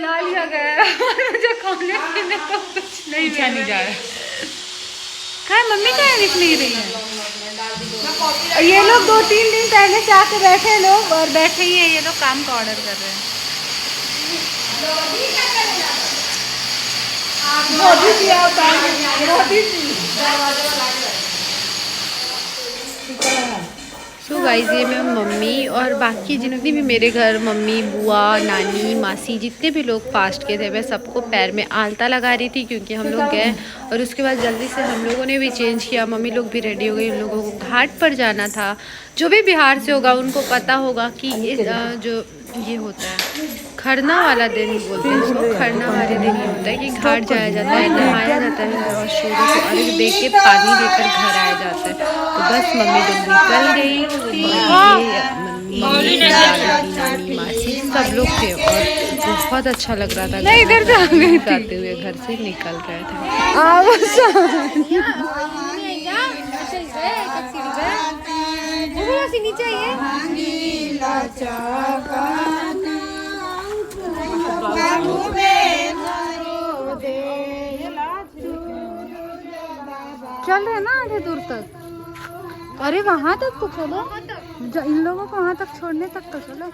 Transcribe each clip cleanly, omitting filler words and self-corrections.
बुला लिया गया है और मुझे खाने पीने को कुछ नहीं पूछा नहीं जा रहा। है। मम्मी क्या दिख नहीं रही है। ये लोग 2-3 दिन पहले से आके बैठे लोग और बैठे ही है। ये लोग काम का ऑर्डर कर रहे हैं। सो गाइस ये मैं मम्मी और बाकी जितने भी मेरे घर मम्मी बुआ नानी मासी जितने भी लोग फास्ट के थे मैं सबको पैर में आलता लगा रही थी क्योंकि हम लोग गए और उसके बाद जल्दी से हम लोगों ने भी चेंज किया। मम्मी लोग भी रेडी हो गई। उन लोगों को घाट पर जाना था। जो भी बिहार से होगा उनको पता होगा कि जो ये होता है खरना वाला दिन बोलते हैं इसको। खरना वाले दिन ये होता है कि घाट जाया जाता है, नहाया जाता है और सूर्य को अर्घ दे के पानी लेकर घर आया जाता है। तो बस मम्मी लोग निकल गई। मम्मी नानी मासी सब लोग थे और बहुत अच्छा लग रहा था। नहीं इधर जाते हुए घर से निकल रहे थे। नीचे चल रहे ना आधे दूर तक। अरे वहाँ तक तो चलो। इन लोगों को वहाँ तक छोड़ने तक तो चलो।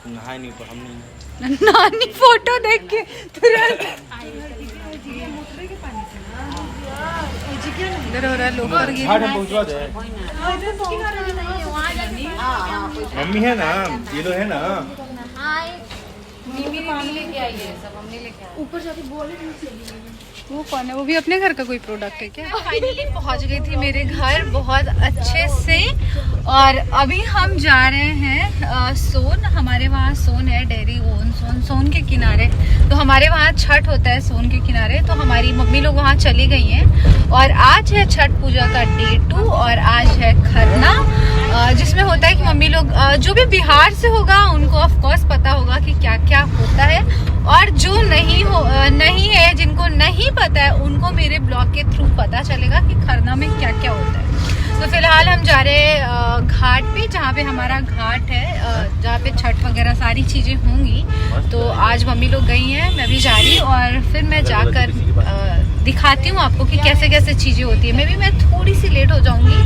नहाए नहीं तो हम नहीं। नानी फोटो देख के तुरंत इधर हो रहा है। लोग पहुँचवा दे। मम्मी है ना, ये लोग है ना। ऊपर जाके बोले वो कौन है? वो भी अपने घर का कोई प्रोडक्ट है क्या? फाइनली पहुंच गई थी मेरे घर बहुत अच्छे से और अभी हम जा रहे हैं सोन। हमारे वहाँ सोन है डेयरी ओन सोन के किनारे। तो हमारे वहाँ छठ होता है सोन के किनारे। तो हमारी मम्मी लोग वहाँ चली गई हैं और आज है छठ पूजा का डे 2 और आज है खरना जिसमें होता है कि मम्मी लोग जो भी बिहार से होगा उनको ऑफ कोर्स पता होगा कि क्या क्या होता है और जो नहीं है जिनको नहीं पता है उनको मेरे ब्लॉग के थ्रू पता चलेगा कि खरना में क्या क्या होता है। तो फिलहाल हम जा रहे हैं घाट पे जहाँ पे हमारा घाट है जहाँ पे छठ वगैरह सारी चीज़ें होंगी। तो आज मम्मी लोग गई हैं, मैं भी जा रही और फिर मैं जाकर दिखाती हूँ आपको कि कैसे कैसे चीज़ें होती है। मैं थोड़ी सी लेट हो जाऊँगी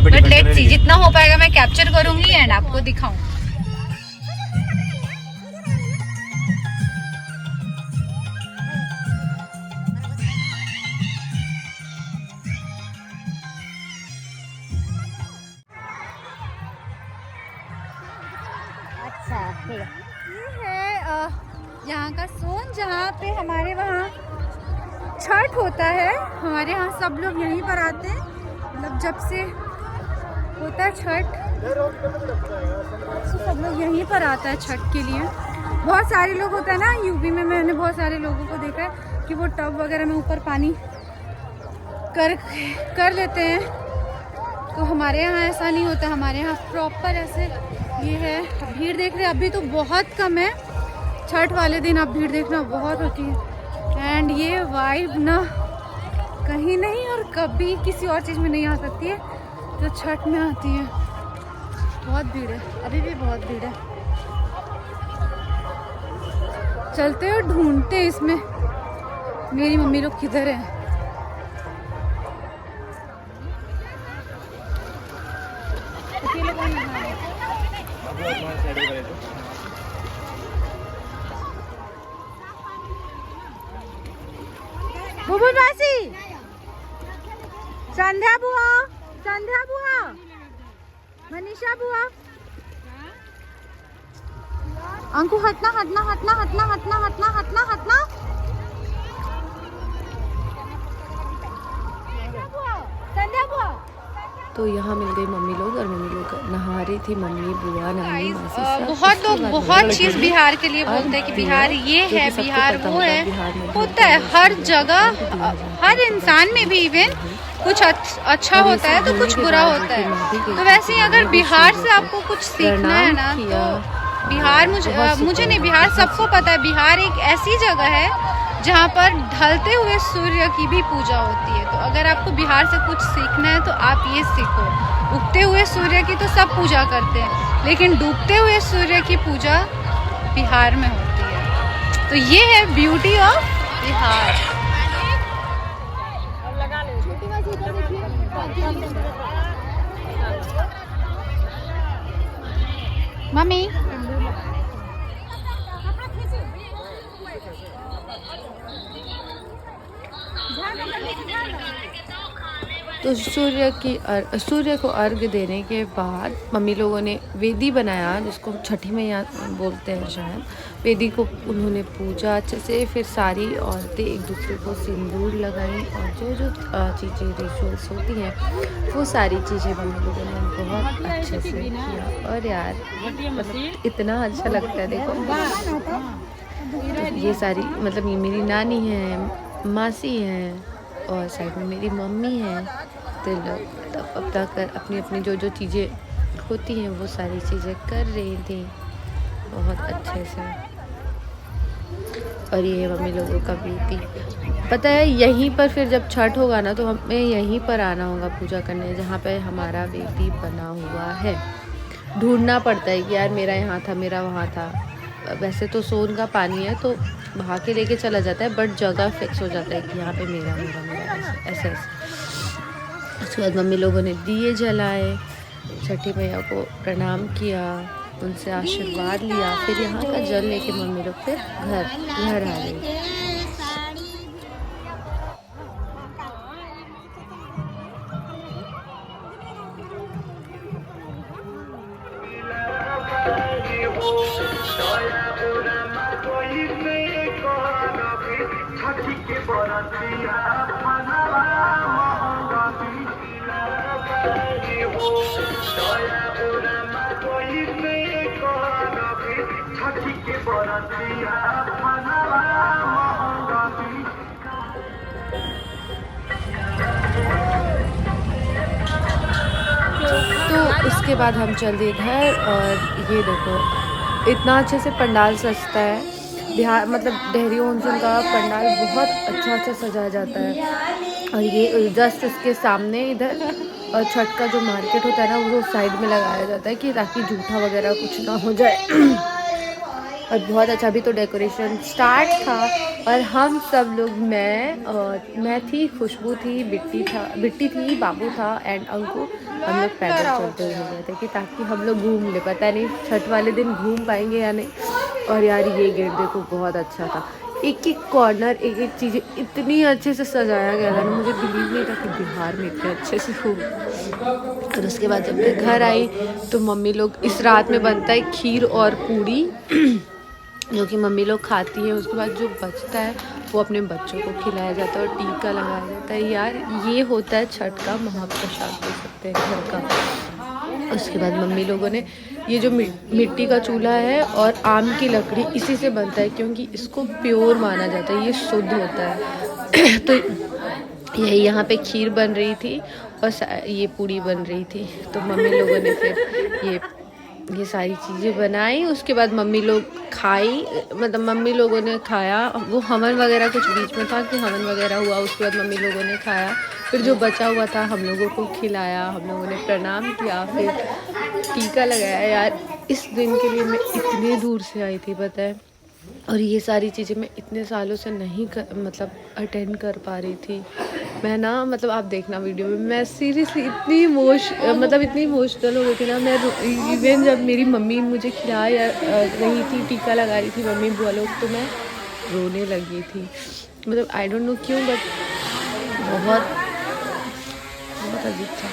बट लेट्स सी जितना हो पाएगा मैं कैप्चर करूँगी एंड आपको दिखाऊँ। ये है यहाँ का सोन जहाँ पे हमारे वहाँ छठ होता है। हमारे यहाँ सब लोग यहीं पर आते हैं। मतलब जब से होता है छठ तो सब लोग यहीं पर आता है छठ के लिए। बहुत सारे लोग होता है ना यूपी में। मैंने बहुत सारे लोगों को देखा है कि वो टब वगैरह में ऊपर पानी कर लेते हैं। तो हमारे यहाँ ऐसा नहीं होता। हमारे यहाँ प्रॉपर ऐसे ये है। भीड़ देख रहे हैं अभी तो बहुत कम है। छठ वाले दिन आप भीड़ देखना बहुत होती है एंड ये वाइब ना कहीं नहीं और कभी किसी और चीज़ में नहीं आ सकती है जो छठ में आती है। बहुत भीड़ है, अभी भी बहुत भीड़ है। चलते और ढूंढते इसमें मेरी मम्मी लोग किधर है। बुबुल मासी, संध्या बुआ, मनीषा बुआ, अंकु हटना। संध्या बुआ। तो यहाँ मिल गई मम्मी लोग और मम्मी लोग नहा रही थी। मम्मी बुआ नानी मासी बहुत लोग बहुत चीज़ बिहार के लिए बोलते हैं कि बिहार ये है बिहार वो है। होता है हर जगह, हर इंसान में भी इवन कुछ अच्छा होता है तो कुछ बुरा होता है। तो वैसे ही अगर बिहार से आपको कुछ सीखना है ना तो बिहार मुझे नहीं, बिहार सबको पता है। बिहार एक ऐसी जगह है जहाँ पर ढलते हुए सूर्य की भी पूजा होती है। तो अगर आपको बिहार से कुछ सीखना है तो आप ये सीखो। उगते हुए सूर्य की तो सब पूजा करते हैं लेकिन डूबते हुए सूर्य की पूजा बिहार में होती है। तो ये है ब्यूटी ऑफ बिहार। मम्मी तो सूर्य को अर्घ देने के बाद मम्मी लोगों ने वेदी बनाया, जिसको छठी मैया बोलते हैं शायद। वेदी को उन्होंने पूजा अच्छे से, फिर सारी औरतें एक दूसरे को सिंदूर लगाई और जो जो चीज़ें रिचुअल्स होती हैं वो सारी चीज़ें मम्मी लोगों ने बहुत अच्छे से किया। और यार मतलब इतना अच्छा लगता है। देखो तो ये सारी मतलब ये मेरी नानी है, मासी हैं और साइड में मेरी मम्मी है। तो लोग अपनी अपनी जो जो चीज़ें होती हैं वो सारी चीज़ें कर रही थी बहुत अच्छे से। और ये मम्मी लोगों का बेटी पता है, यहीं पर फिर जब छठ होगा ना तो हमें यहीं पर आना होगा पूजा करने, जहाँ पे हमारा बेटी बना हुआ है। ढूंढना पड़ता है कि यार मेरा यहाँ था, मेरा वहाँ था। वैसे तो सोन का पानी है तो वहाँ के लेके चला जाता है, बट जगह फिक्स हो जाता है कि यहाँ पे मेरा मेरा मेरा ऐसे। उसके बाद मम्मी लोगों ने दिए जलाए, छठी मैया को प्रणाम किया, उनसे आशीर्वाद लिया, फिर यहाँ का जल लेके मम्मी लोग फिर घर आ गई। तो उसके बाद हम चल दिए घर। और ये देखो इतना अच्छे से पंडाल सजता है बिहार, मतलब डेहरी ऑनसन का पंडाल बहुत अच्छा सजाया जाता है। और ये जस्ट इसके सामने इधर और छठ का जो मार्केट होता है ना वो साइड में लगाया जाता है कि ताकि जूठा वगैरह कुछ ना हो जाए। और बहुत अच्छा भी तो डेकोरेशन स्टार्ट था। और हम सब लोग मैं थी, खुशबू थी, बिट्टी थी, बाबू था एंड अंकु, हम लोग पैदल चलते हुए गए थे कि ताकि हम लोग घूम ले। पता नहीं छठ वाले दिन घूम पाएंगे या नहीं। और यार ये गेट देखो बहुत अच्छा था, एक एक कॉर्नर एक एक चीज़ें इतनी अच्छे से सजाया गया था ना, मुझे बिलीव नहीं था कि बिहार में इतने अच्छे से हो। और उसके बाद जब मैं घर आई तो मम्मी लोग, इस रात में बनता है खीर और पूड़ी जो कि मम्मी लोग खाती हैं। उसके बाद जो बचता है वो अपने बच्चों को खिलाया जाता है और टीका लगाया जाता है। यार ये होता है छठ का महाप्रसाद बोल सकते हैं घर का। उसके बाद मम्मी लोगों ने ये जो मिट्टी का चूल्हा है और आम की लकड़ी, इसी से बनता है क्योंकि इसको प्योर माना जाता है, ये शुद्ध होता है। तो यही यहाँ पे खीर बन रही थी और ये पूड़ी बन रही थी। तो मम्मी लोगों ने फिर ये सारी चीज़ें बनाई। उसके बाद मम्मी लोग खाई, मतलब मम्मी लोगों ने खाया। वो हवन वगैरह कुछ बीच में था कि हवन वगैरह हुआ, उसके बाद मम्मी लोगों ने खाया। फिर जो बचा हुआ था हम लोगों को खिलाया, हम लोगों ने प्रणाम किया, फिर टीका लगाया। यार इस दिन के लिए मैं इतने दूर से आई थी पता है, और ये सारी चीज़ें मैं इतने सालों से नहीं मतलब अटेंड कर पा रही थी। मैं ना मतलब आप देखना वीडियो में, मैं सीरियसली इतनी इमोशनल हो गई थी ना। मैं इवन जब मेरी मम्मी मुझे खिला रही थी, टीका लगा रही थी मम्मी बुआ लोग, तो मैं रोने लगी थी। मतलब आई डोंट नो क्यों, बट बहुत अजीब था।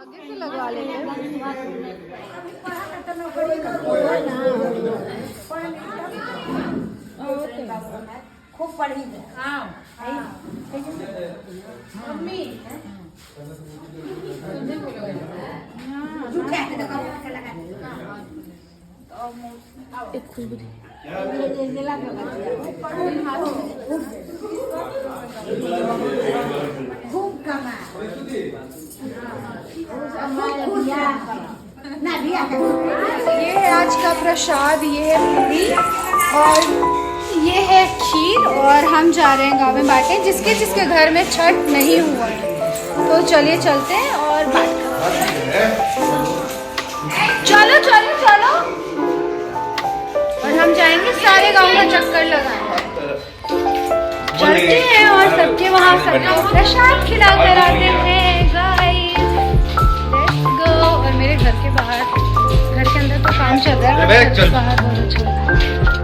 आगे से लगवा लेंगे। खूब पढ़ी खूब कमा ये है आज का प्रसाद, ये है पूरी और ये है खीर और हम जा रहे हैं गाँव में बांटे, जिसके जिसके घर में छठ नहीं हुआ है। तो चलिए चलते हैं और बांट चलो चलो चलो। और हम जाएंगे सारे गांव का चक्कर लगाएंगे, चलते हैं और सबके वहाँ सबको प्रसाद खिला कर आते हैं गाइस। Let's go. और मेरे घर के बाहर, घर के अंदर तो काम चल रहा है, घर के बाहर बहुत अच्छा लग रहा है।